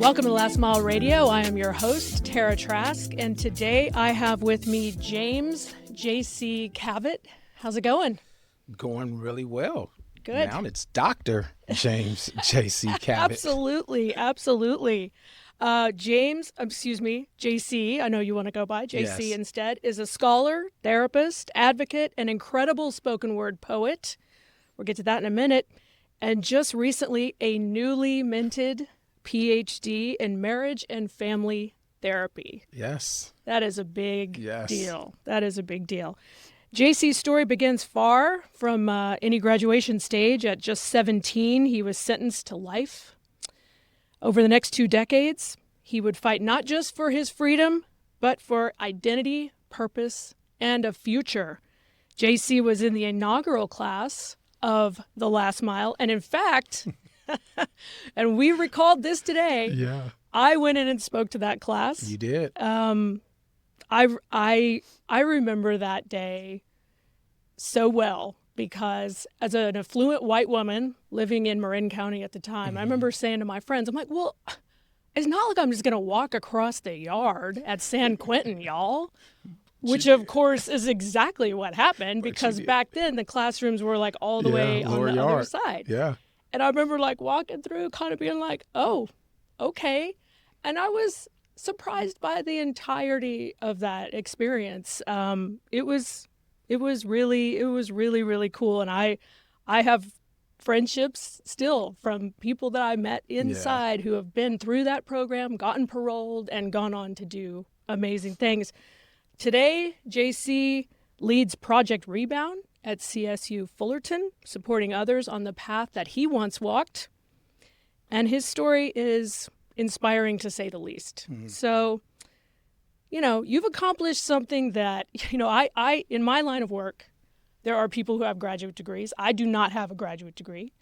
Welcome to Last Mile Radio. I am your host, Tara Trask, and today I have with me James JC Cavitt. How's it going? Going really well. Good. Now it's Dr. James JC Cavitt. Absolutely. JC, I know you want to go by JC Yes. instead, is a scholar, therapist, advocate, and incredible spoken word poet. We'll get to that in a minute. And just recently, a newly minted PhD in marriage and family therapy. Yes. That is a big Yes. deal. That is a big deal. JC's story begins far from any graduation stage. At just 17, he was sentenced to life. Over the next 2 decades, he would fight not just for his freedom, but for identity, purpose, and a future. JC was in the inaugural class of The Last Mile. And in fact, and we recalled this today, Yeah. I went in and spoke to that class. You did. I remember that day so well because as an affluent white woman living in Marin County at the time, I remember saying to my friends, I'm like, well, it's not like I'm just going to walk across the yard at San Quentin, y'all. Which, of course, is exactly what happened because back then the classrooms were like all the way on the other side. Yeah. And I remember like walking through kind of being like, oh, okay. And I was surprised by the entirety of that experience. It was really, really cool. And I have friendships still from people that I met inside who have been through that program, gotten paroled, and gone on to do amazing things. Today, JC leads Project Rebound at CSU Fullerton, supporting others on the path that he once walked. And his story is inspiring to say the least. So, you've accomplished something that, I in my line of work, there are people who have graduate degrees. I do not have a graduate degree,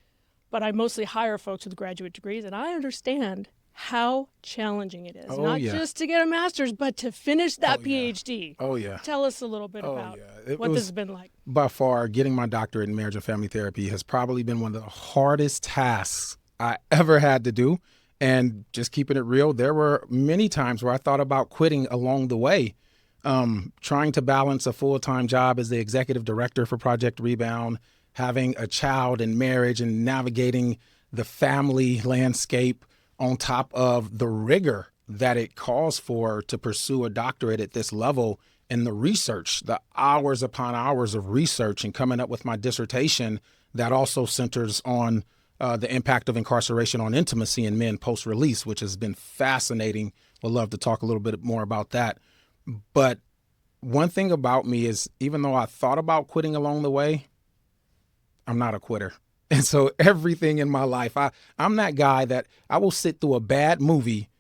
but I mostly hire folks with graduate degrees, and I understand how challenging it is. Not just to get a master's, but to finish that PhD. Oh, yeah. Tell us a little bit about what this has been like. By far, getting my doctorate in marriage and family therapy has probably been one of the hardest tasks I ever had to do. And just keeping it real, there were many times where I thought about quitting along the way. Trying to balance a full-time job as the executive director for Project Rebound, having a child and marriage and navigating the family landscape on top of the rigor that it calls for to pursue a doctorate at this level, and the research, the hours upon hours of research and coming up with my dissertation that also centers on the impact of incarceration on intimacy in men post-release, which has been fascinating. Would love to talk a little bit more about that. But one thing about me is, even though I thought about quitting along the way, I'm not a quitter. And so everything in my life, I'm that guy that I will sit through a bad movie.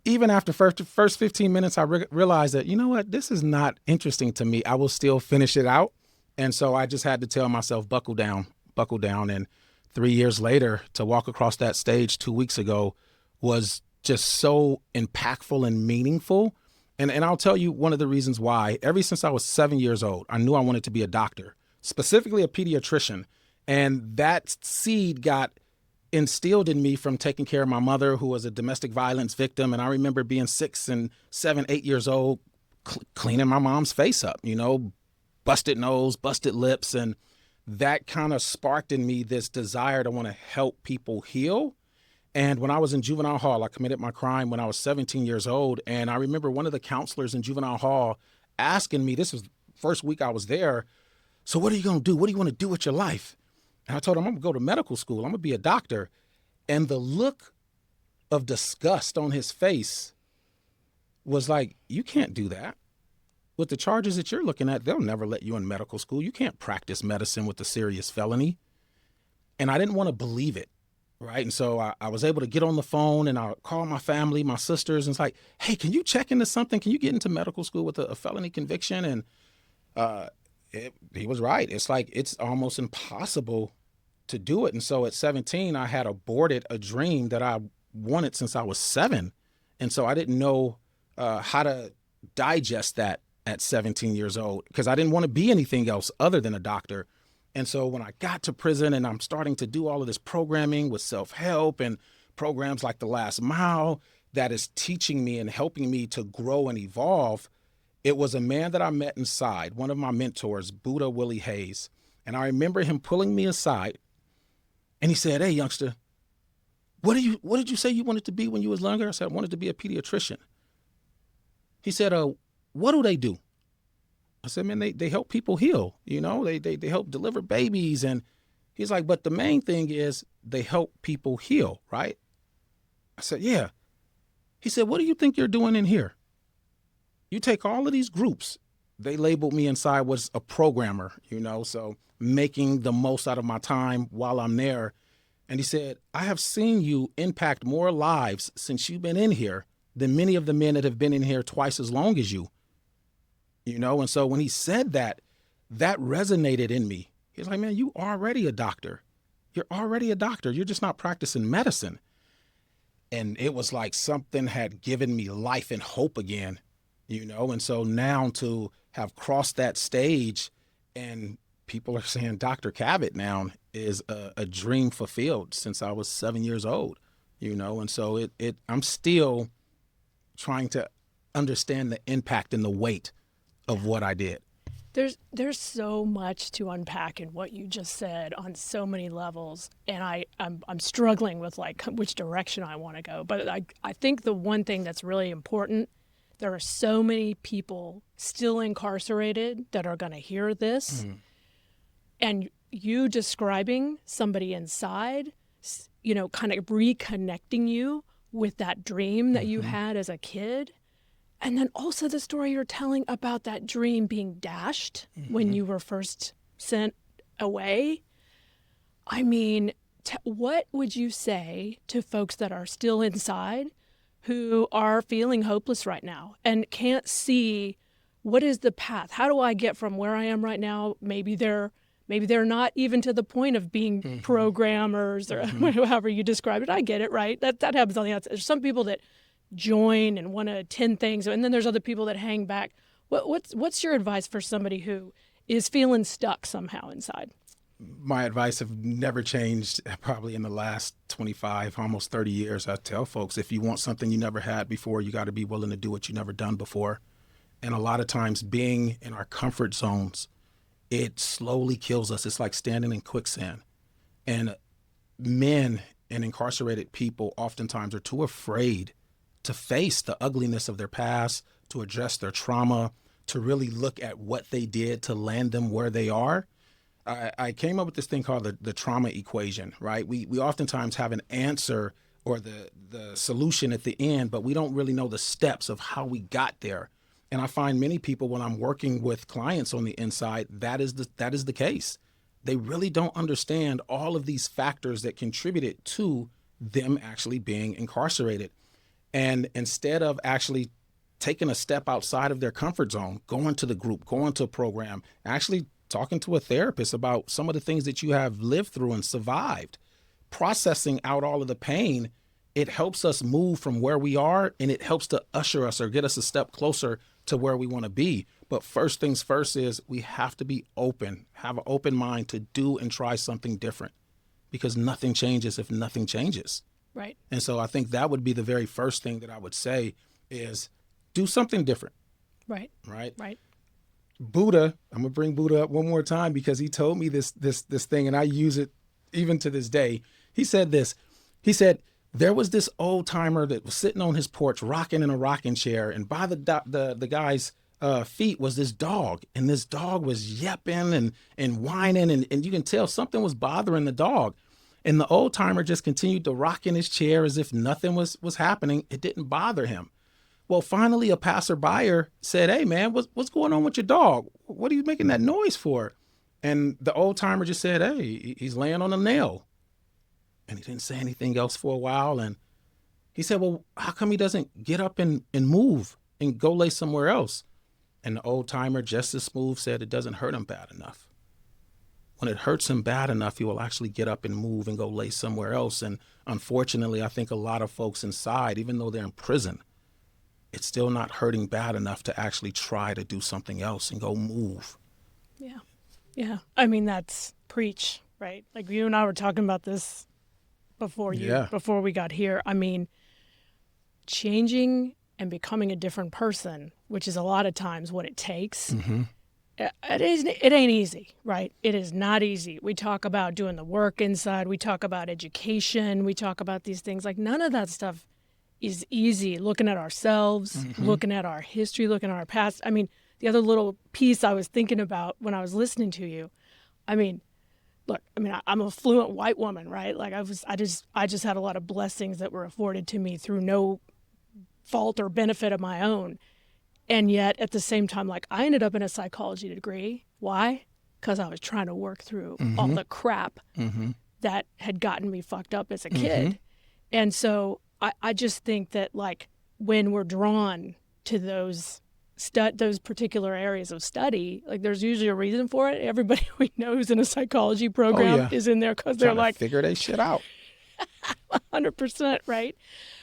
Even after first 15 minutes, I realized that, you know what, this is not interesting to me. I will still finish it out. And so I just had to tell myself, buckle down. And 3 years later, to walk across that stage 2 weeks ago was just so impactful and meaningful. And I'll tell you one of the reasons why. Ever since I was 7 years old, I knew I wanted to be a doctor, specifically a pediatrician. And that seed got instilled in me from taking care of my mother, who was a domestic violence victim. And I remember being 6 and 7, 8 years old, cleaning my mom's face up, busted nose, busted lips. And that kind of sparked in me this desire to want to help people heal. And when I was in juvenile hall, I committed my crime when I was 17 years old. And I remember one of the counselors in juvenile hall asking me, this was the first week I was there, so what are you going to do? What do you want to do with your life? And I told him, I'm going to go to medical school. I'm going to be a doctor. And the look of disgust on his face was like, you can't do that. With the charges that you're looking at, they'll never let you in medical school. You can't practice medicine with a serious felony. And I didn't want to believe it, right? And so I was able to get on the phone and I call my family, my sisters, and it's like, hey, can you check into something? Can you get into medical school with a felony conviction? And he was right. It's like, it's almost impossible to do it. And so at 17, I had aborted a dream that I wanted since I was 7. And so I didn't know how to digest that at 17 years old because I didn't want to be anything else other than a doctor. And so when I got to prison and I'm starting to do all of this programming with self-help and programs like The Last Mile, that is teaching me and helping me to grow and evolve, it was a man that I met inside, one of my mentors, Buddha Willie Hayes. And I remember him pulling me aside and he said, "Hey, youngster, what did you say you wanted to be when you was younger?" I said, "I wanted to be a pediatrician." He said, "What do they do?" I said, "Man, they help people heal. They help deliver babies." And he's like, "But the main thing is they help people heal, right?" I said, "Yeah." He said, "What do you think you're doing in here? You take all of these groups." They labeled me inside was a programmer, so making the most out of my time while I'm there. And he said, "I have seen you impact more lives since you've been in here than many of the men that have been in here twice as long as you." And so when he said that, that resonated in me. He's like, "Man, you already a doctor. You're already a doctor. You're just not practicing medicine." And it was like something had given me life and hope again, And so now to have crossed that stage and people are saying Dr. Cavitt now is a dream fulfilled since I was 7 years old, And so I'm still trying to understand the impact and the weight of what I did. There's so much to unpack in what you just said on so many levels, and I'm struggling with like which direction I want to go. But I think the one thing that's really important, there are so many people still incarcerated that are going to hear this, and you describing somebody inside, kind of reconnecting you with that dream that you had as a kid. And then also the story you're telling about that dream being dashed when you were first sent away. I mean, what would you say to folks that are still inside who are feeling hopeless right now and can't see what is the path? How do I get from where I am right now? Maybe they're not even to the point of being programmers or however you describe it. I get it, right? That happens on the outside. There's some people that join and want to attend things, and then there's other people that hang back. What's your advice for somebody who is feeling stuck somehow inside? My advice have never changed probably in the last 25, almost 30 years. I tell folks, if you want something you never had before, you got to be willing to do what you never done before. And a lot of times being in our comfort zones, it slowly kills us. It's like standing in quicksand. And men and incarcerated people oftentimes are too afraid to face the ugliness of their past, to address their trauma, to really look at what they did to land them where they are. I came up with this thing called the trauma equation, right? We oftentimes have an answer or the solution at the end, but we don't really know the steps of how we got there. And I find many people when I'm working with clients on the inside, that is the case. They really don't understand all of these factors that contributed to them actually being incarcerated. And instead of actually taking a step outside of their comfort zone, going to the group, going to a program, actually talking to a therapist about some of the things that you have lived through and survived, processing out all of the pain, it helps us move from where we are and it helps to usher us or get us a step closer to where we want to be. But first things first is we have to be open, have an open mind to do and try something different because nothing changes if nothing changes. Right. And so I think that would be the very first thing that I would say is do something different. Right. Right. Right. Buddha, I'm gonna bring Buddha up one more time because he told me this thing and I use it even to this day. He said this. He said there was this old timer that was sitting on his porch rocking in a rocking chair, and by the guy's feet was this dog, and this dog was yapping and whining, and you can tell something was bothering the dog. And the old timer just continued to rock in his chair as if nothing was happening. It didn't bother him. Well, finally, a passerby said, "Hey, man, what's going on with your dog? What are you making that noise for?" And the old timer just said, "Hey, he's laying on a nail." And he didn't say anything else for a while. And he said, "Well, how come he doesn't get up and move and go lay somewhere else?" And the old timer, just as smooth, said, "It doesn't hurt him bad enough. When it hurts him bad enough, he will actually get up and move and go lay somewhere else." And unfortunately, I think a lot of folks inside, even though they're in prison, it's still not hurting bad enough to actually try to do something else and go move. Yeah. Yeah. I mean, that's preach, right? Like you and I were talking about this before we got here. I mean, changing and becoming a different person, which is a lot of times what it takes. It ain't easy, right? It is not easy. We talk about doing the work inside. We talk about education. We talk about these things. Like, none of that stuff is easy. Looking at ourselves, looking at our history, looking at our past. I mean, the other little piece I was thinking about when I was listening to you, I mean, look, I'm a fluent white woman, right? Like, I just had a lot of blessings that were afforded to me through no fault or benefit of my own. And yet, at the same time, like, I ended up in a psychology degree. Why? Because I was trying to work through all the crap that had gotten me fucked up as a kid. And so I just think that, like, when we're drawn to those particular areas of study, like, there's usually a reason for it. Everybody we know who's in a psychology program is in there because they're like, figure they shit out. 100%, right?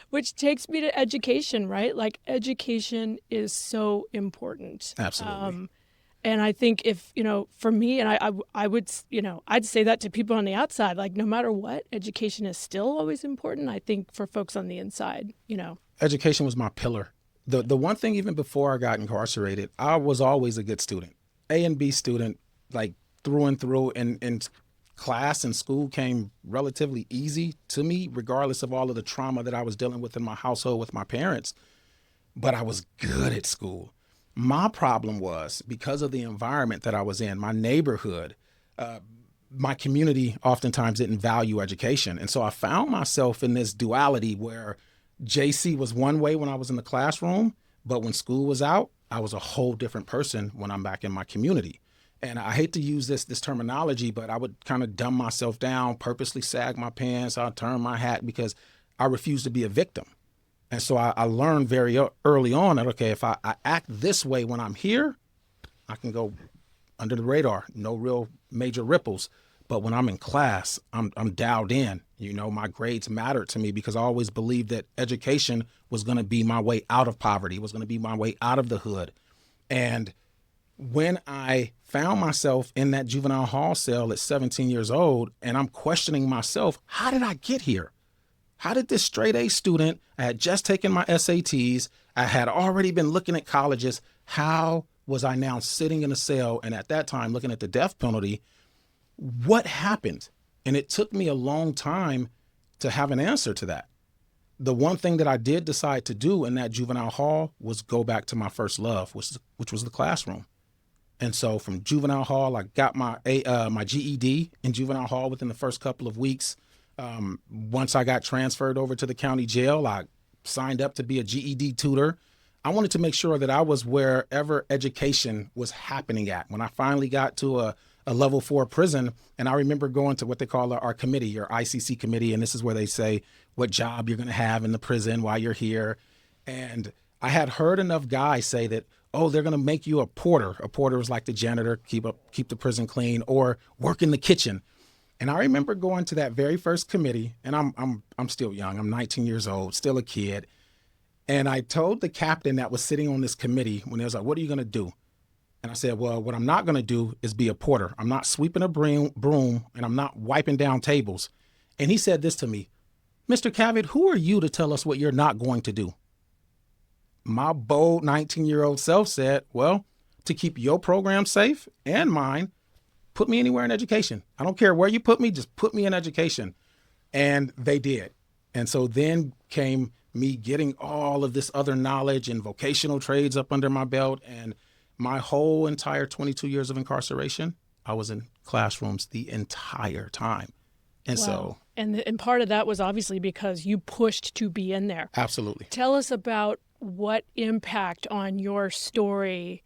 Which takes me to education, right? Like, education is so important. Absolutely. And I think if, for me, and I would, I'd say that to people on the outside, like, no matter what, education is still always important. I think for folks on the inside, Education was my pillar. The one thing, even before I got incarcerated, I was always a good student, A and B student, like, through and through. And class and school came relatively easy to me, regardless of all of the trauma that I was dealing with in my household with my parents. But I was good at school. My problem was, because of the environment that I was in, my neighborhood, my community oftentimes didn't value education. And so I found myself in this duality where JC was one way when I was in the classroom, but when school was out, I was a whole different person when I'm back in my community. And I hate to use this terminology, but I would kind of dumb myself down, purposely sag my pants, I'll turn my hat, because I refuse to be a victim. And so I learned very early on that, okay, if I act this way when I'm here, I can go under the radar, no real major ripples. But when I'm in class, I'm dialed in. My grades mattered to me because I always believed that education was going to be my way out of poverty, was going to be my way out of the hood. And when I found myself in that juvenile hall cell at 17 years old, and I'm questioning myself, how did I get here? How did this straight A student, I had just taken my SATs, I had already been looking at colleges, how was I now sitting in a cell and at that time looking at the death penalty? What happened? And it took me a long time to have an answer to that. The one thing that I did decide to do in that juvenile hall was go back to my first love, which was the classroom. And so from juvenile hall, I got my GED in juvenile hall within the first couple of weeks. Once I got transferred over to the county jail, I signed up to be a GED tutor. I wanted to make sure that I was wherever education was happening at. When I finally got to a level 4 prison, and I remember going to what they call our committee, or ICC committee, and this is where they say what job you're going to have in the prison while you're here. And I had heard enough guys say that, oh, they're going to make you a porter. A porter was like the janitor, keep the prison clean, or work in the kitchen. And I remember going to that very first committee, and I'm still young. I'm 19 years old, still a kid. And I told the captain that was sitting on this committee, when he was like, what are you going to do? And I said, well, what I'm not going to do is be a porter. I'm not sweeping a broom, and I'm not wiping down tables. And he said this to me, Mr. Cavitt, who are you to tell us what you're not going to do? My bold 19-year-old self said, well, to keep your program safe and mine, put me anywhere in education. I don't care where you put me, just put me in education. And they did. And so then came me getting all of this other knowledge and vocational trades up under my belt. And my whole entire 22 years of incarceration, I was in classrooms the entire time. And wow. so. And part of that was obviously because you pushed to be in there. Absolutely. Tell us about what impact on your story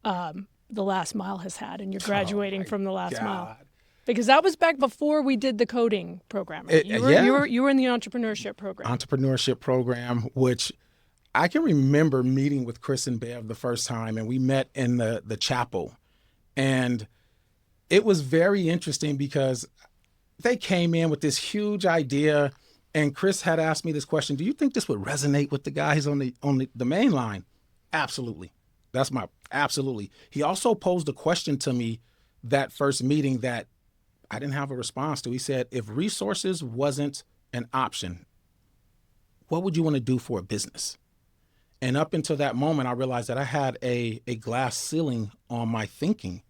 the last mile has had, and you're graduating from the last mile. Because that was back before we did the coding program. Right? You were in the entrepreneurship program. Which I can remember meeting with Chris and Bev the first time, and we met in the chapel. And it was very interesting because they came in with this huge idea, and Chris had asked me this question, do you think this would resonate with the guys on the main line? Absolutely. Absolutely. He also posed a question to me that first meeting that I didn't have a response to. He said, if resources wasn't an option, what would you want to do for a business? And up until that moment, I realized that I had a glass ceiling on my thinking.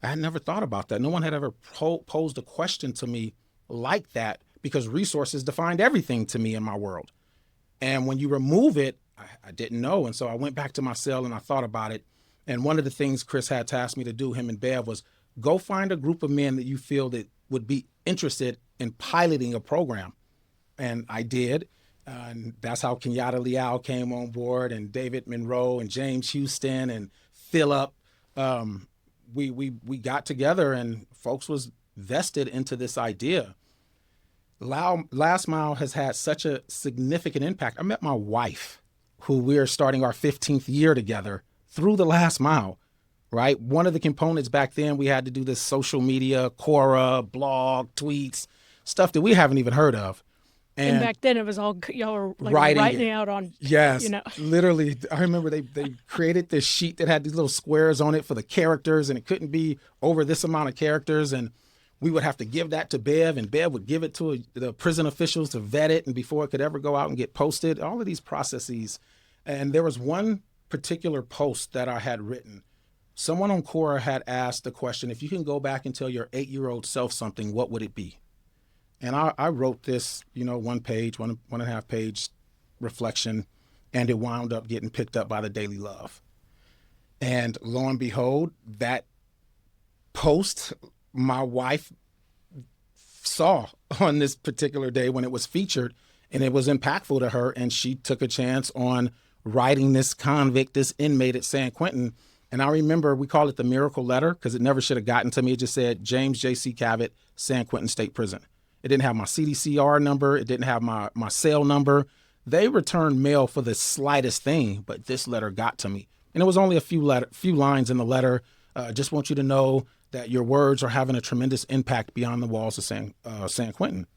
I had never thought about that. No one had ever posed a question to me like that, because resources defined everything to me in my world. And when you remove it, I didn't know. And so I went back to my cell and I thought about it. And one of the things Chris had tasked me to do, him and Bev, was go find a group of men that you feel that would be interested in piloting a program. And I did. And that's how Kenyatta Leal came on board, and David Monroe and James Houston and Phillip. We got together and folks was vested into this idea. Last Mile has had such a significant impact. I met my wife, who we are starting our 15th year together, through the Last Mile, right? One of the components back then, we had to do this social media, Quora, blog, tweets, stuff that we haven't even heard of. And back then it was all, y'all were like writing out on, yes, literally. I remember they created this sheet that had these little squares on it for the characters, and it couldn't be over this amount of characters. And we would have to give that to Bev, and Bev would give it to the prison officials to vet it, and before it could ever go out and get posted, all of these processes. And there was one particular post that I had written. Someone on Quora had asked the question, if you can go back and tell your 8-year-old self something, what would it be? And I wrote this, one and a half page reflection, and it wound up getting picked up by the Daily Love. And lo and behold, that post my wife saw on this particular day when it was featured, and it was impactful to her. And she took a chance on writing this convict, this inmate at San Quentin. And I remember we call it the miracle letter because it never should have gotten to me. It just said, James JC Cavitt, San Quentin State Prison. It didn't have my CDCR number. It didn't have my cell number. They returned mail for the slightest thing, but this letter got to me. And it was only a few lines in the letter. Just want you to know that your words are having a tremendous impact beyond the walls of San Quentin.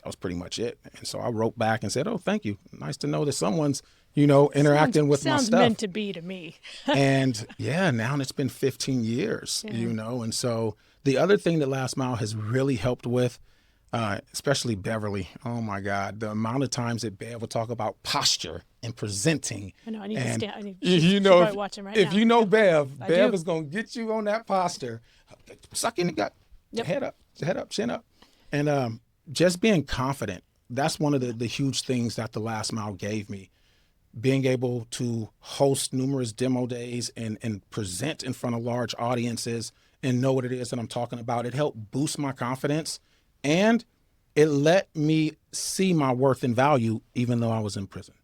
That was pretty much it. And so I wrote back and said, oh, thank you. Nice to know that someone's, interacting with my stuff. Sounds meant to be to me. And yeah, now it's been 15 years, And so the other thing that Last Mile has really helped with, especially Beverly. Oh my God, the amount of times that Bev will talk about posture and presenting. I know. I need to stand. I need. She's probably watching right now. If you know Bev, Bev is gonna get you on that posture. Suck in the gut. Yep. Head up, chin up, and just being confident. That's one of the huge things that the Last Mile gave me. Being able to host numerous demo days and present in front of large audiences and know what it is that I'm talking about. It helped boost my confidence. And it let me see my worth and value, even though I was in prison.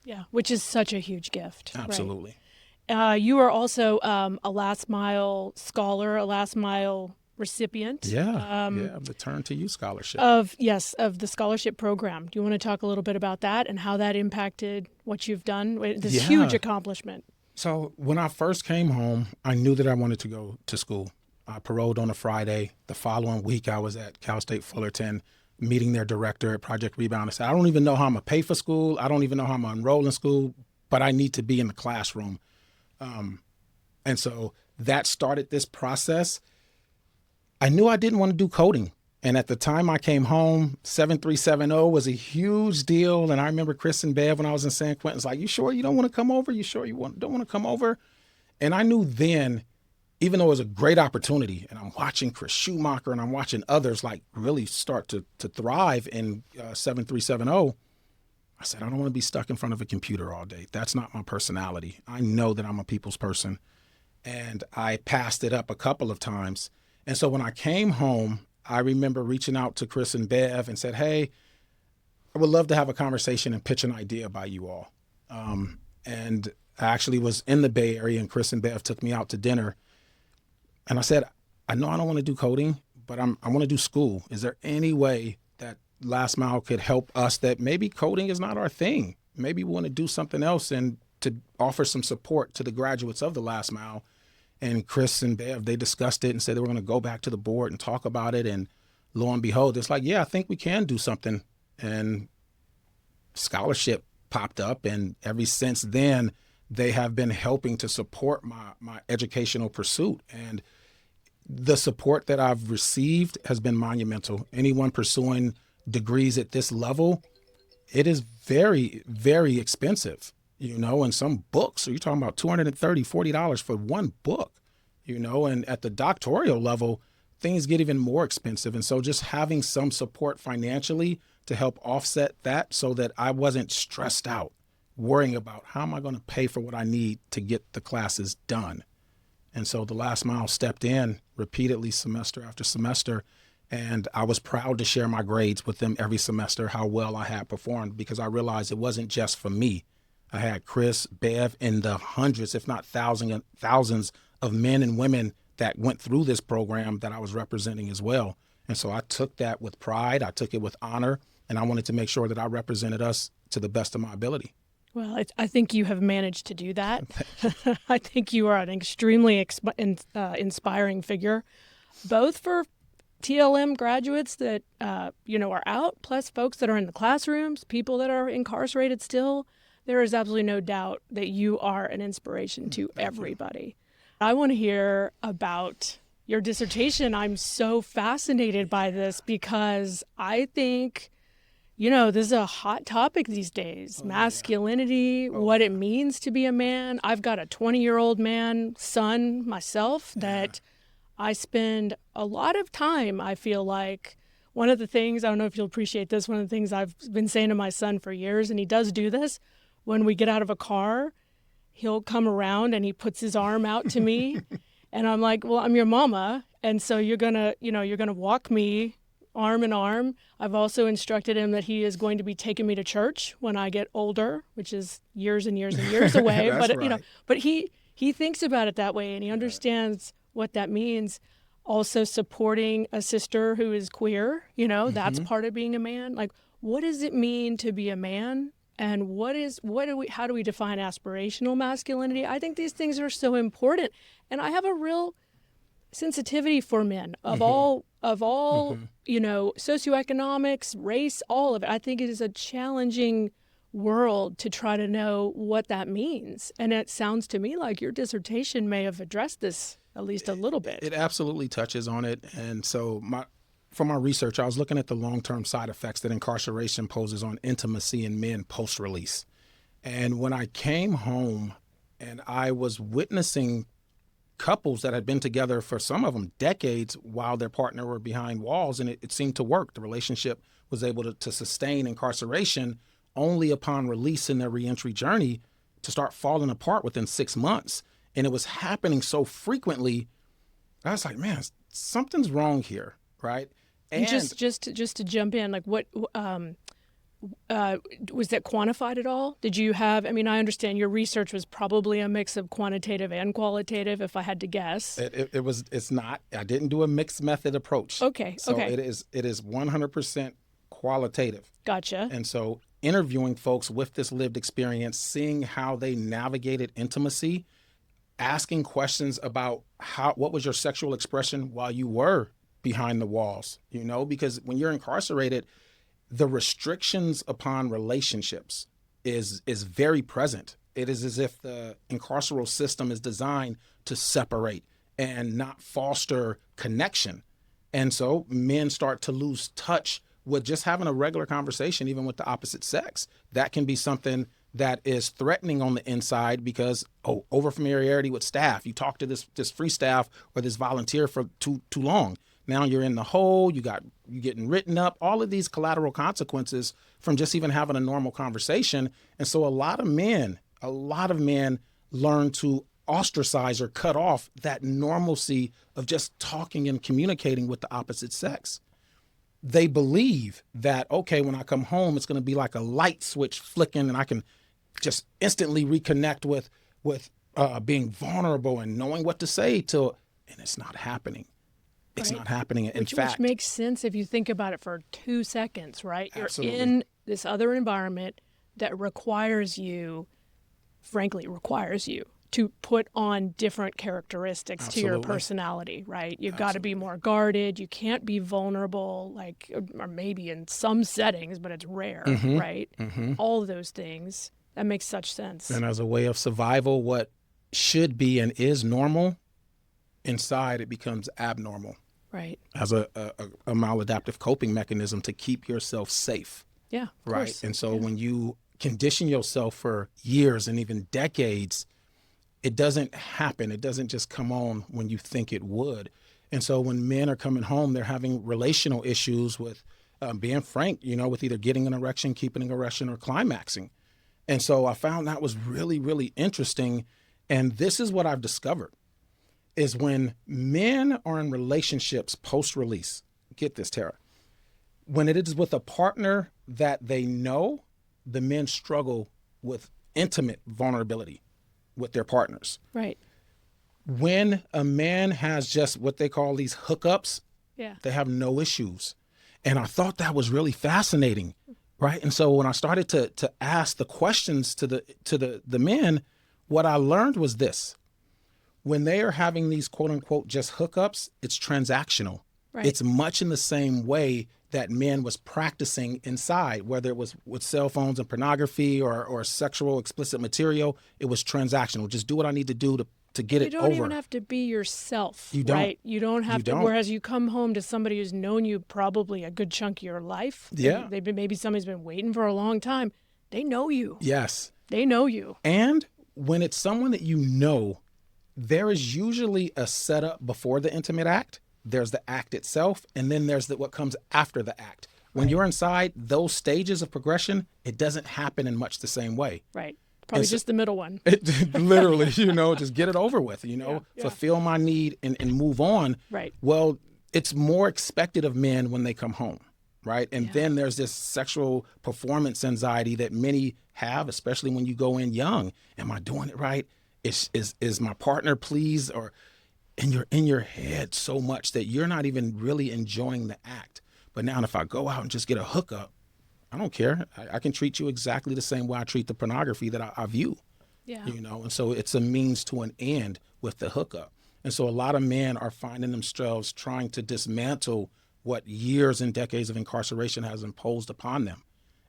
Yeah, which is such a huge gift. Absolutely. Right? You are also a Last Mile scholar, a Last Mile recipient. The Turn to You scholarship. Of the scholarship program. Do you want to talk a little bit about that and how that impacted what you've done? This huge accomplishment. So when I first came home, I knew that I wanted to go to school. I paroled on a Friday. The following week, I was at Cal State Fullerton meeting their director at Project Rebound. I said, I don't even know how I'm going to pay for school. I don't even know how I'm going to enroll in school, but I need to be in the classroom. And so that started this process. I knew I didn't want to do coding. And at the time I came home, 7370 was a huge deal. And I remember Chris and Bev when I was in San Quentin, was like, you sure you don't want to come over? You sure you don't want to come over? And I knew then, even though it was a great opportunity, and I'm watching Chris Schumacher and I'm watching others like really start to thrive in 7370, I said, I don't want to be stuck in front of a computer all day. That's not my personality. I know that I'm a people's person. And I passed it up a couple of times. And so when I came home, I remember reaching out to Chris and Bev and said, hey, I would love to have a conversation and pitch an idea by you all. And I actually was in the Bay Area, and Chris and Bev took me out to dinner. And I said, I know I don't want to do coding, but I want to do school. Is there any way that Last Mile could help us that maybe coding is not our thing? Maybe we want to do something else and to offer some support to the graduates of the Last Mile. And Chris and Bev, they discussed it and said they were going to go back to the board and talk about it. And lo and behold, it's like, yeah, I think we can do something. And scholarship popped up. And ever since then, they have been helping to support my educational pursuit. And the support that I've received has been monumental. Anyone pursuing degrees at this level, it is very, very expensive, and some books, so you're talking about $230, $40 for one book, and at the doctoral level, things get even more expensive. And so just having some support financially to help offset that so that I wasn't stressed out, worrying about how am I going to pay for what I need to get the classes done. And so the Last Mile stepped in repeatedly semester after semester, and I was proud to share my grades with them every semester, how well I had performed, because I realized it wasn't just for me. I had Chris, Bev, and the hundreds, if not thousands of men and women that went through this program that I was representing as well. And so I took that with pride, I took it with honor, and I wanted to make sure that I represented us to the best of my ability. Well, I think you have managed to do that. I think you are an extremely inspiring figure, both for TLM graduates that, are out, plus folks that are in the classrooms, people that are incarcerated still. There is absolutely no doubt that you are an inspiration to everybody. I want to hear about your dissertation. I'm so fascinated by this because I think, this is a hot topic these days. Masculinity, what it means to be a man. I've got a 20-year-old man son myself that I spend a lot of time, I feel like. One of the things, I don't know if you'll appreciate this, one of the things I've been saying to my son for years, and he does do this, when we get out of a car, he'll come around and he puts his arm out to me. And I'm like, well, I'm your mama. And so you're going to walk me arm in arm. I've also instructed him that he is going to be taking me to church when I get older, which is years and years and years away. But, right. But he thinks about it that way, and he understands what that means. Also supporting a sister who is queer, that's part of being a man. Like, what does it mean to be a man? And how do we define aspirational masculinity? I think these things are so important. And I have a real sensitivity for men of all, socioeconomics, race, all of it. I think it is a challenging world to try to know what that means. And it sounds to me like your dissertation may have addressed this at least a little bit. It absolutely touches on it. And so from my research, I was looking at the long-term side effects that incarceration poses on intimacy in men post-release. And when I came home and I was witnessing couples that had been together for some of them decades while their partner were behind walls, and it seemed to work. The relationship was able to sustain incarceration only upon release in their reentry journey to start falling apart within 6 months. And it was happening so frequently, I was like, man, something's wrong here, right? And just to jump in, like what was that quantified at all? Did you have? I understand your research was probably a mix of quantitative and qualitative, if I had to guess. It's not. I didn't do a mixed method approach. Okay. So it is 100% qualitative. Gotcha. And so interviewing folks with this lived experience, seeing how they navigated intimacy, asking questions about what was your sexual expression while you were behind the walls, because when you're incarcerated, the restrictions upon relationships is very present. It is as if the incarceral system is designed to separate and not foster connection. And so men start to lose touch with just having a regular conversation, even with the opposite sex. That can be something that is threatening on the inside because, over familiarity with staff. You talk to this free staff or this volunteer for too long. Now you're in the hole, you're getting written up, all of these collateral consequences from just even having a normal conversation. And so a lot of men learn to ostracize or cut off that normalcy of just talking and communicating with the opposite sex. They believe that, okay, when I come home, it's going to be like a light switch flicking and I can just instantly reconnect with being vulnerable and knowing what to say and it's not happening. It's not happening. In fact, which makes sense if you think about it for 2 seconds, right? Absolutely. You're in this other environment that requires you to put on different characteristics to your personality, right? You've got to be more guarded. You can't be vulnerable, or maybe in some settings, but it's rare, right? Mm-hmm. All of those things. That makes such sense. And as a way of survival, what should be and is normal, inside it becomes abnormal. Right. As a maladaptive coping mechanism to keep yourself safe. Yeah, of right? course. And so when you condition yourself for years and even decades, it doesn't happen. It doesn't just come on when you think it would. And so when men are coming home, they're having relational issues with being frank, with either getting an erection, keeping an erection, or climaxing. And so I found that was really, really interesting. And this is what I've discovered is when men are in relationships post-release, get this, Tara, when it is with a partner that they know, the men struggle with intimate vulnerability with their partners. Right. When a man has just what they call these hookups, they have no issues. And I thought that was really fascinating, right? And so when I started to ask the questions to the men, what I learned was this. When they are having these quote unquote just hookups, it's transactional. Right. It's much in the same way that men was practicing inside, whether it was with cell phones and pornography or sexual explicit material. It was transactional. Just do what I need to do to get it over. You don't even have to be yourself, you don't. Right? You don't have to. Whereas you come home to somebody who's known you probably a good chunk of your life. Yeah. Maybe somebody's been waiting for a long time. They know you. Yes. They know you. And when it's someone that you know, there is usually a setup before the intimate act. There's the act itself, and then there's what comes after the act. When you're inside, those stages of progression, it doesn't happen in much the same way. Right. Probably just the middle one. Literally, just get it over with, fulfill my need and move on. Right. Well, it's more expected of men when they come home, right? And then there's this sexual performance anxiety that many have, especially when you go in young. Am I doing it right? Is my partner pleased? And you're in your head so much that you're not even really enjoying the act. But now if I go out and just get a hookup, I don't care. I can treat you exactly the same way I treat the pornography that I view. Yeah. And so it's a means to an end with the hookup. And so a lot of men are finding themselves trying to dismantle what years and decades of incarceration has imposed upon them.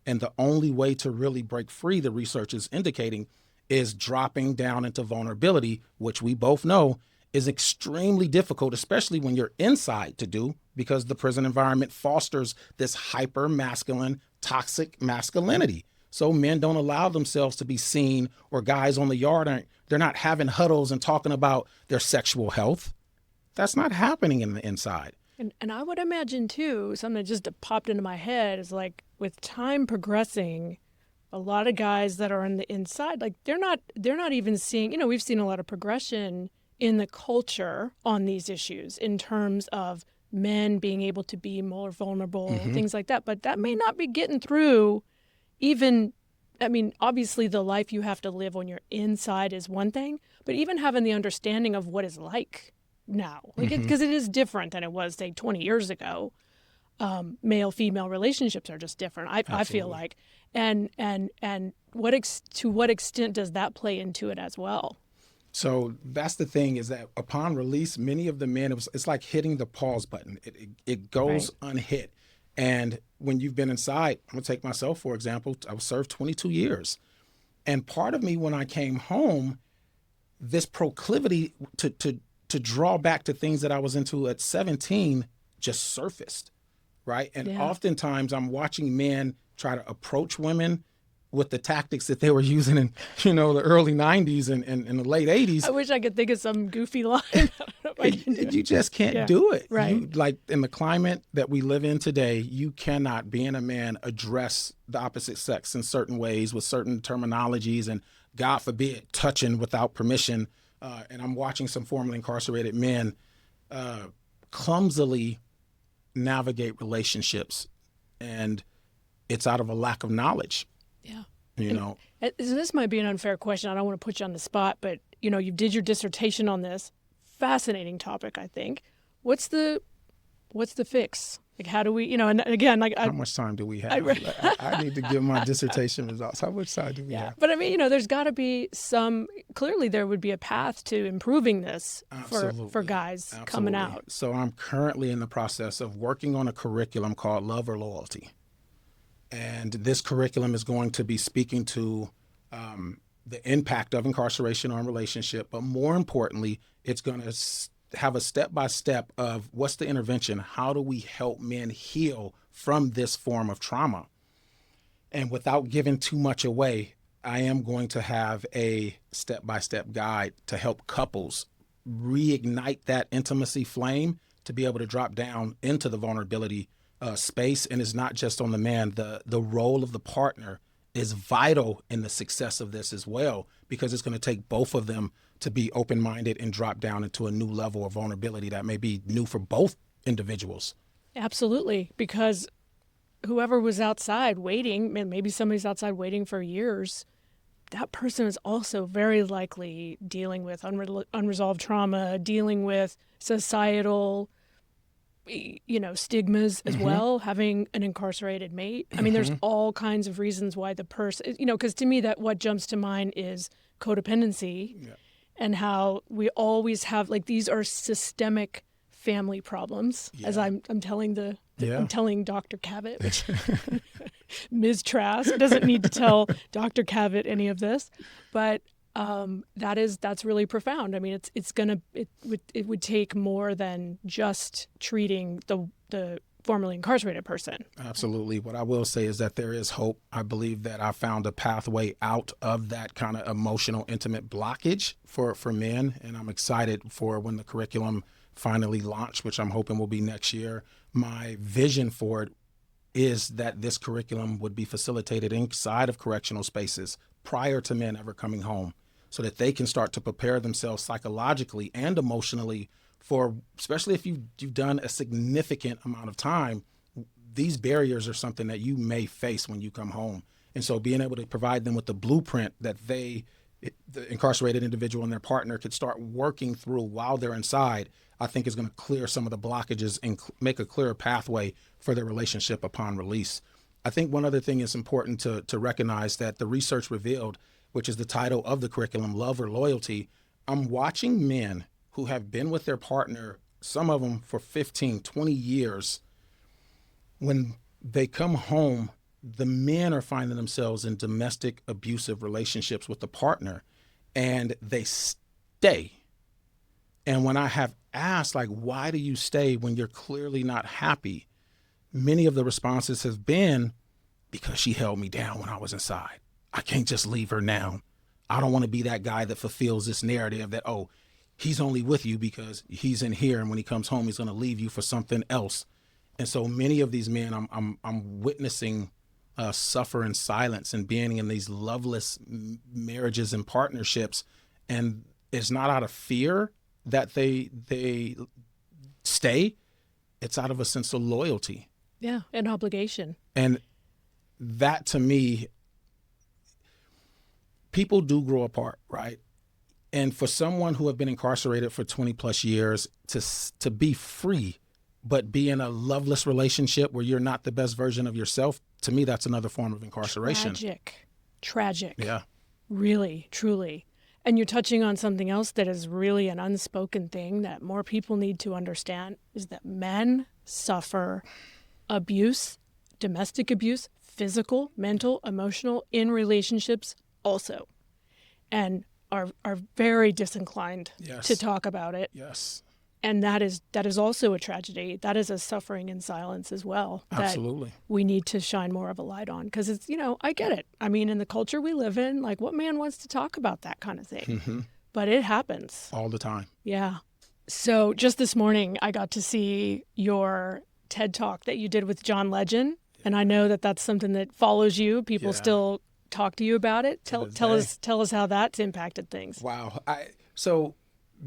And the only way to really break free, the research is indicating, is dropping down into vulnerability, which we both know is extremely difficult, especially when you're inside to do, because the prison environment fosters this hyper masculine, toxic masculinity. So men don't allow themselves to be seen, or guys on the yard they're not having huddles and talking about their sexual health. That's not happening in the inside. And I would imagine too, something that just popped into my head is like with time progressing, a lot of guys that are on the inside, like they're not even seeing, we've seen a lot of progression in the culture on these issues in terms of men being able to be more vulnerable, things like that. But that may not be getting through obviously the life you have to live when you're inside is one thing, but even having the understanding of what it's like now, because it is different than it was, say, 20 years ago. Male-female relationships are just different, I feel like. And to what extent does that play into it as well? So that's the thing, is that upon release, many of the men, it's like hitting the pause button. It goes unhit. And when you've been inside, I'm going to take myself, for example. I was served 22 years. And part of me, when I came home, this proclivity to draw back to things that I was into at 17 just surfaced, right? And oftentimes I'm watching men try to approach women with the tactics that they were using in, the early 90s and the late 80s. I wish I could think of some goofy line. You just can't do it. Right. Like in the climate that we live in today, you cannot, being a man, address the opposite sex in certain ways with certain terminologies and, God forbid, touching without permission. And I'm watching some formerly incarcerated men clumsily navigate relationships, and it's out of a lack of knowledge. Yeah. So this might be an unfair question. I don't want to put you on the spot, but you did your dissertation on this. Fascinating topic, I think. What's the fix? Like, how do we, and again, like, how much time do we have? I need to give my dissertation results. How much time do we have? But there's got to be clearly there would be a path to improving this for guys coming out. So I'm currently in the process of working on a curriculum called Love or Loyalty. And this curriculum is going to be speaking to the impact of incarceration on relationship, but more importantly, it's going to have a step-by-step of what's the intervention? How do we help men heal from this form of trauma? And without giving too much away, I am going to have a step-by-step guide to help couples reignite that intimacy flame to be able to drop down into the vulnerability space. And it's not just on the man. The role of the partner is vital in the success of this as well, because it's going to take both of them to be open-minded and drop down into a new level of vulnerability that may be new for both individuals. Absolutely, because whoever was outside waiting, maybe somebody's outside waiting for years, that person is also very likely dealing with unresolved trauma, dealing with societal, stigmas as well, having an incarcerated mate. I mean, there's all kinds of reasons why the person, because to me what jumps to mind is codependency and how we always have, these are systemic family problems, as I'm telling I'm telling Dr. Cavitt, which Ms. Trask doesn't need to tell Dr. Cavitt any of this, but that's really profound. I mean, it would take more than just treating the formerly incarcerated person. Absolutely. What I will say is that there is hope. I believe that I found a pathway out of that kind of emotional, intimate blockage for men, and I'm excited for when the curriculum finally launched, which I'm hoping will be next year. My vision for it is that this curriculum would be facilitated inside of correctional spaces prior to men ever coming home, so that they can start to prepare themselves psychologically and emotionally for, especially if you've done a significant amount of time, these barriers are something that you may face when you come home. And so being able to provide them with the blueprint that the incarcerated individual and their partner could start working through while they're inside, I think is going to clear some of the blockages and make a clearer pathway for their relationship upon release. I think one other thing is important to recognize that the research revealed, which is the title of the curriculum, Love or Loyalty. I'm watching men who have been with their partner, some of them for 15, 20 years. When they come home, the men are finding themselves in domestic abusive relationships with the partner, and they stay. And when I have asked, why do you stay when you're clearly not happy? Many of the responses have been, because she held me down when I was inside. I can't just leave her now. I don't want to be that guy that fulfills this narrative that, he's only with you because he's in here, and when he comes home, he's going to leave you for something else. And so many of these men I'm witnessing suffer in silence and being in these loveless marriages and partnerships. And it's not out of fear that they stay. It's out of a sense of loyalty. Yeah, and obligation. And that, to me, people do grow apart, right? And for someone who have been incarcerated for 20 plus years to be free, but be in a loveless relationship where you're not the best version of yourself, to me, that's another form of incarceration. Tragic. Yeah. Really, truly. And you're touching on something else that is really an unspoken thing that more people need to understand, is that men suffer abuse, domestic abuse, physical, mental, emotional, in relationships also, and are very disinclined to talk about it. Yes. And that is also a tragedy. That is a suffering in silence as well. Absolutely. That we need to shine more of a light on, because it's, I get it. I mean, in the culture we live in, what man wants to talk about that kind of thing? Mm-hmm. But it happens. All the time. Yeah. So just this morning, I got to see your TED Talk that you did with John Legend. And I know that that's something that follows you. People still talk to you about it. Tell us how that's impacted things. Wow. So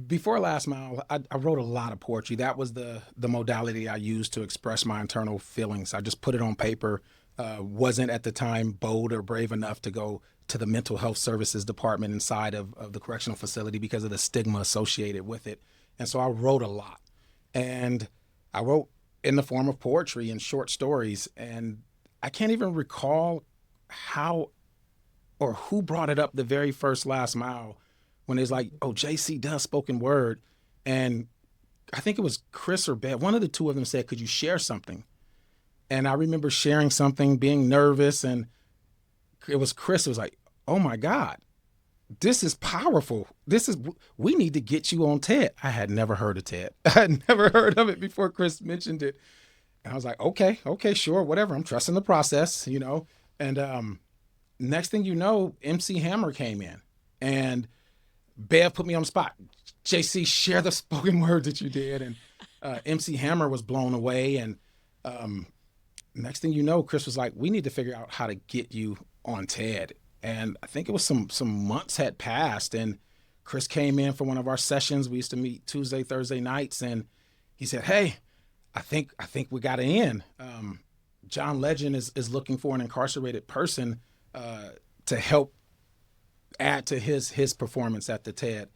before Last Mile, I wrote a lot of poetry. That was the modality I used to express my internal feelings. I just put it on paper. Wasn't at the time bold or brave enough to go to the mental health services department inside of the correctional facility because of the stigma associated with it. And so I wrote a lot. And I wrote in the form of poetry and short stories. And I can't even recall how or who brought it up the very first Last Mile, when it's JC does spoken word. And I think it was Chris or Beth. One of the two of them said, could you share something? And I remember sharing something, being nervous. And it was Chris. It was oh my God, this is powerful. We need to get you on TED. I had never heard of TED. I had never heard of it before Chris mentioned it. And I was okay, sure, whatever. I'm trusting the process, And next thing you know, MC Hammer came in, and Bev put me on the spot. JC, share the spoken word that you did. And MC Hammer was blown away. And next thing you know, Chris was like, we need to figure out how to get you on TED. And I think it was some months had passed, and Chris came in for one of our sessions. We used to meet Tuesday, Thursday nights, and he said, hey, I think we got it in. John Legend is looking for an incarcerated person to help add to his performance at the TED.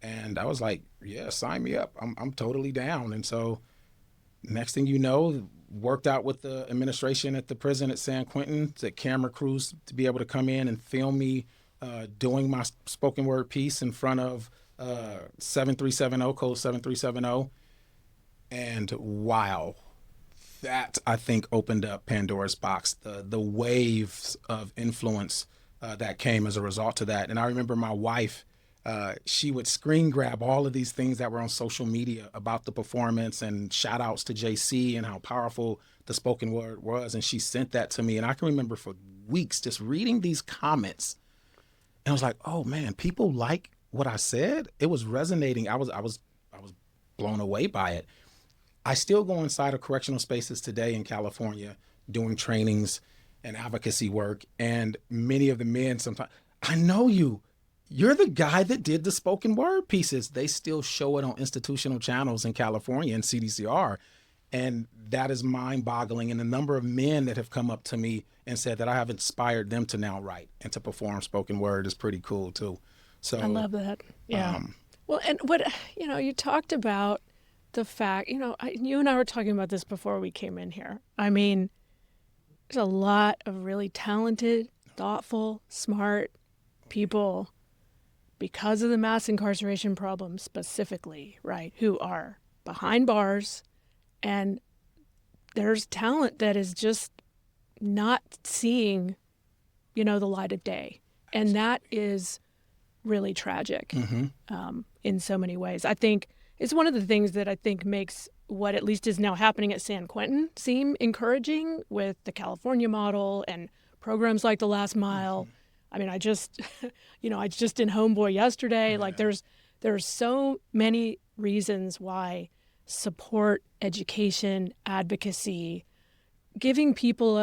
And I was like, yeah, sign me up. I'm totally down. And so next thing you know, worked out with the administration at the prison at San Quentin, the camera crews to be able to come in and film me doing my spoken word piece in front of 7370, code 7370. And wow, that I think opened up Pandora's box, the waves of influence that came as a result of that. And I remember my wife, she would screen grab all of these things that were on social media about the performance and shout outs to JC and how powerful the spoken word was. And she sent that to me. And I can remember for weeks just reading these comments. And I was like, oh man, people like what I said. It was resonating. I was blown away by it. I still go inside of correctional spaces today in California doing trainings and advocacy work. And many of the men sometimes, I know you. You're the guy that did the spoken word pieces. They still show it on institutional channels in California and CDCR. And that is mind boggling. And the number of men that have come up to me and said that I have inspired them to now write and to perform spoken word is pretty cool too. So I love that. Yeah. Well, and what, you talked about the fact, you and I were talking about this before we came in here. I mean, there's a lot of really talented, thoughtful, smart people, because of the mass incarceration problem specifically, right, who are behind bars, and there's talent that is just not seeing, the light of day. And that is really tragic in so many ways. I think it's one of the things that I think makes what at least is now happening at San Quentin seem encouraging with the California model and programs like the Last Mile. I mean, I just in Homeboy yesterday. Like there's so many reasons why support, education, advocacy, giving people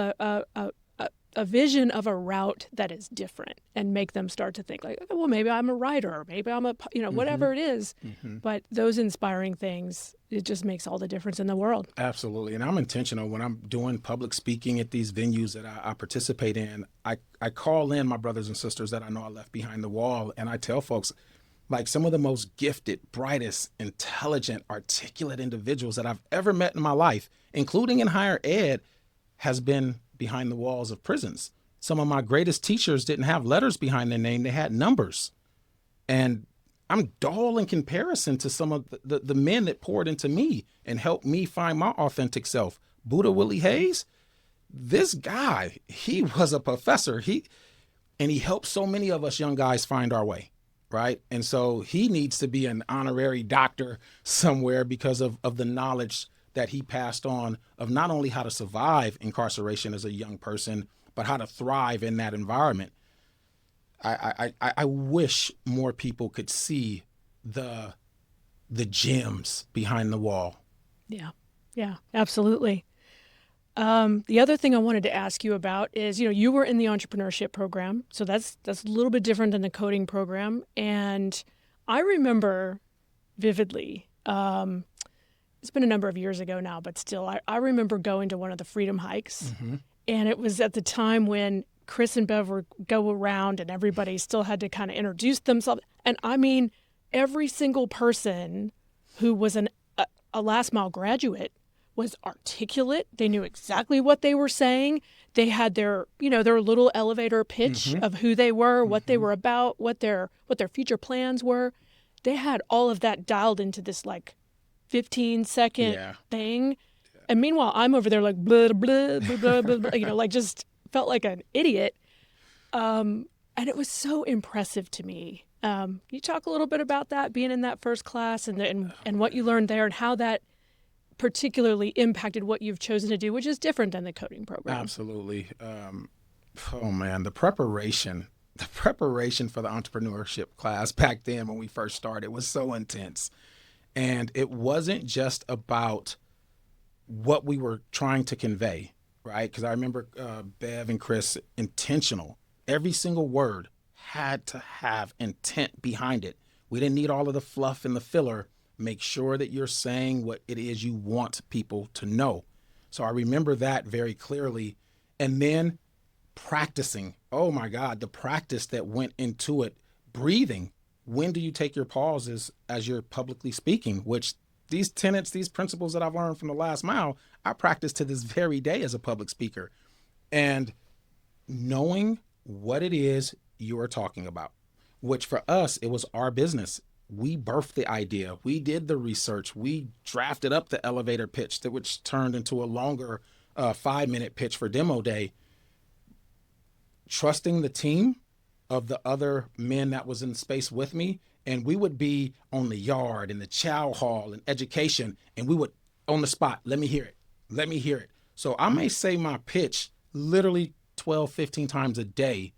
a vision of a route that is different and make them start to think like, okay, well, maybe I'm a writer, or maybe I'm whatever it is. But those inspiring things, it just makes all the difference in the world. Absolutely. And I'm intentional when I'm doing public speaking at these venues that I participate in. I call in my brothers and sisters that I know I left behind the wall. And I tell folks, like, some of the most gifted, brightest, intelligent, articulate individuals that I've ever met in my life, including in higher ed, has been behind the walls of prisons. Some of my greatest teachers didn't have letters behind their name. They had numbers. And I'm dull in comparison to some of the men that poured into me and helped me find my authentic self. Buddha Willie Hayes, this guy, he was a professor. He helped so many of us young guys find our way, right? And so he needs to be an honorary doctor somewhere because of the knowledge that he passed on of not only how to survive incarceration as a young person, but how to thrive in that environment. I wish more people could see the gems behind the wall. Yeah, absolutely. The other thing I wanted to ask you about is, you were in the entrepreneurship program, so that's a little bit different than the coding program. And I remember vividly, it's been a number of years ago now, but still, I remember going to one of the Freedom Hikes, and it was at the time when Chris and Bev would go around and everybody still had to kind of introduce themselves. And I mean, every single person who was a Last Mile graduate was articulate. They knew exactly what they were saying. They had their little elevator pitch of who they were, what they were about, what their future plans were. They had all of that dialed into this 15-second thing. Yeah. And meanwhile, I'm over there like blah, blah, blah, blah, blah, blah, just felt like an idiot. And it was so impressive to me. Can you talk a little bit about that, being in that first class and what you learned there and how that particularly impacted what you've chosen to do, which is different than the coding program? Absolutely. Oh man, the preparation for the entrepreneurship class back then when we first started was so intense. And it wasn't just about what we were trying to convey, right? Because I remember Bev and Chris, intentional. Every single word had to have intent behind it. We didn't need all of the fluff and the filler. Make sure that you're saying what it is you want people to know. So I remember that very clearly. And then practicing. Oh my God, the practice that went into it. Breathing. When do you take your pauses as you're publicly speaking? Which these tenets, these principles that I've learned from the last mile, I practice to this very day as a public speaker. And knowing what it is you are talking about, which for us, it was our business. We birthed the idea. We did the research. We drafted up the elevator pitch, which turned into a longer 5-minute pitch for demo day. Trusting the team of the other men that was in space with me. And we would be on the yard, in the chow hall, in education, and we would, on the spot, let me hear it. Let me hear it. So I may say my pitch literally 12, 15 times a day.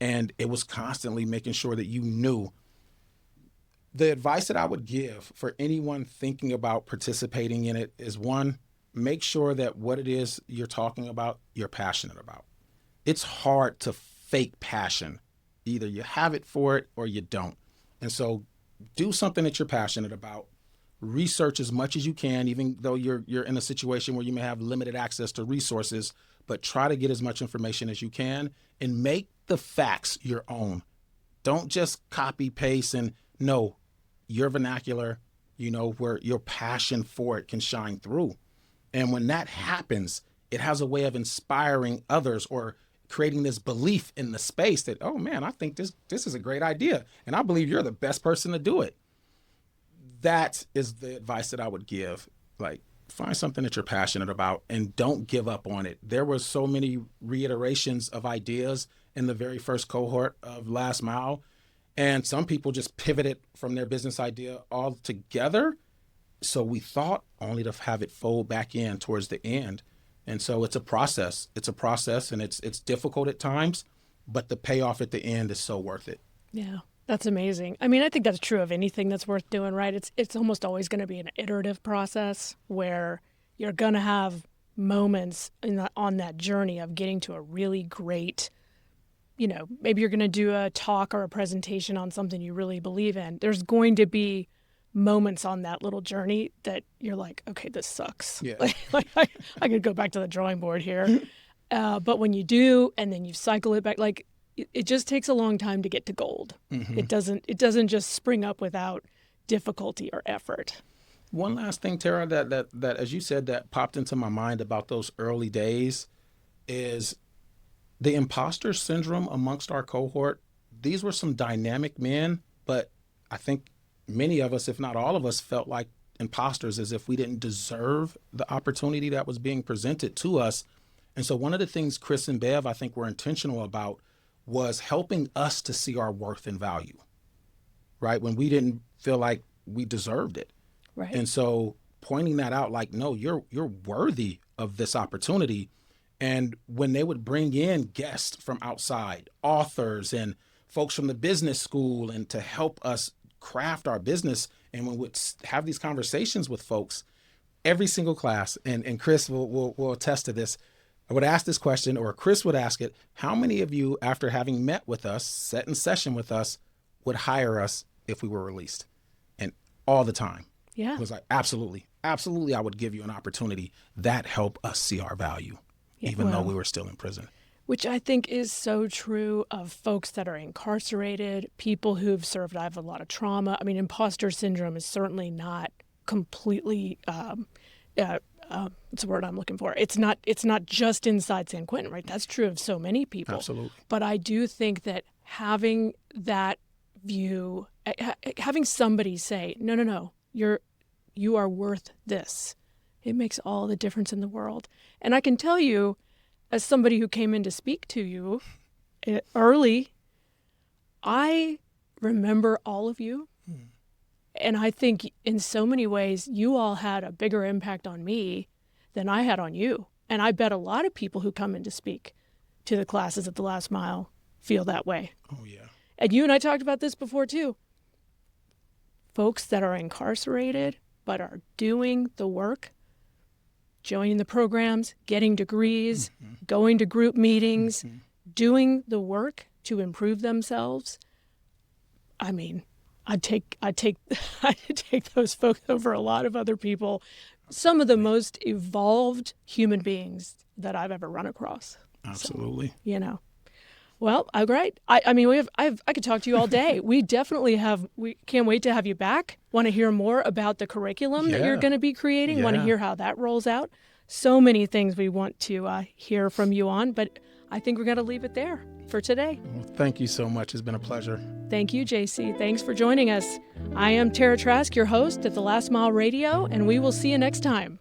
And it was constantly making sure that you knew. The advice that I would give for anyone thinking about participating in it is, one, make sure that what it is you're talking about, you're passionate about. It's hard to fake passion. Either you have it for it or you don't. And so do something that you're passionate about. Research as much as you can, even though you're in a situation where you may have limited access to resources, but try to get as much information as you can and make the facts your own. Don't just copy, paste, and no, your vernacular, where your passion for it can shine through. And when that happens, it has a way of inspiring others or creating this belief in the space that, oh man, I think this is a great idea. And I believe you're the best person to do it. That is the advice that I would give. Like, find something that you're passionate about and don't give up on it. There were so many reiterations of ideas in the very first cohort of Last Mile. And some people just pivoted from their business idea altogether. So we thought only to have it fold back in towards the end. And so it's a process. It's a process, and it's difficult at times, but the payoff at the end is so worth it. Yeah, that's amazing. I mean, I think that's true of anything that's worth doing, right? It's almost always going to be an iterative process where you're going to have moments on that journey of getting to a really great, maybe you're going to do a talk or a presentation on something you really believe in. There's going to be moments on that little journey that you're like, okay, this sucks. Yeah. Like I could go back to the drawing board here. But when you do, and then you cycle it back, like it just takes a long time to get to gold. Mm-hmm. It doesn't just spring up without difficulty or effort. One last thing, Tara, that as you said, that popped into my mind about those early days is the imposter syndrome amongst our cohort. These were some dynamic men, but I think many of us, if not all of us, felt like imposters, as if we didn't deserve the opportunity that was being presented to us. And so one of the things Chris and Bev, I think, were intentional about was helping us to see our worth and value, right? When we didn't feel like we deserved it. Right. And so pointing that out, like, no, you're worthy of this opportunity. And when they would bring in guests from outside, authors and folks from the business school, and to help us craft our business, and when we'd have these conversations with folks, every single class, and Chris will attest to this, I would ask this question, or Chris would ask it, how many of you, after having met with us, sat in session with us, would hire us if we were released? And all the time. Yeah. It was like, absolutely, I would give you an opportunity. That helped us see our value, even though we were still in prison. Which I think is so true of folks that are incarcerated, people who've survived a lot of trauma. I mean, imposter syndrome is certainly not completely, what's the word I'm looking for? It's not just inside San Quentin, right? That's true of so many people. Absolutely. But I do think that having that view, having somebody say, no, you are worth this, it makes all the difference in the world. And I can tell you, as somebody who came in to speak to you early, I remember all of you. And I think in so many ways, you all had a bigger impact on me than I had on you. And I bet a lot of people who come in to speak to the classes at the Last Mile feel that way. Oh, yeah. And you and I talked about this before, too. Folks that are incarcerated but are doing the work, joining the programs, getting degrees, going to group meetings, doing the work to improve themselves. I mean, I'd take those folks over a lot of other people. Some of the most evolved human beings that I've ever run across. Absolutely. So, well, great. I mean, I could talk to you all day. We definitely we can't wait to have you back. Want to hear more about the curriculum that you're going to be creating. Want to hear how that rolls out. So many things we want to hear from you on, but I think we're going to leave it there for today. Well, thank you so much. It's been a pleasure. Thank you, JC. Thanks for joining us. I am Tara Trask, your host at The Last Mile Radio, and we will see you next time.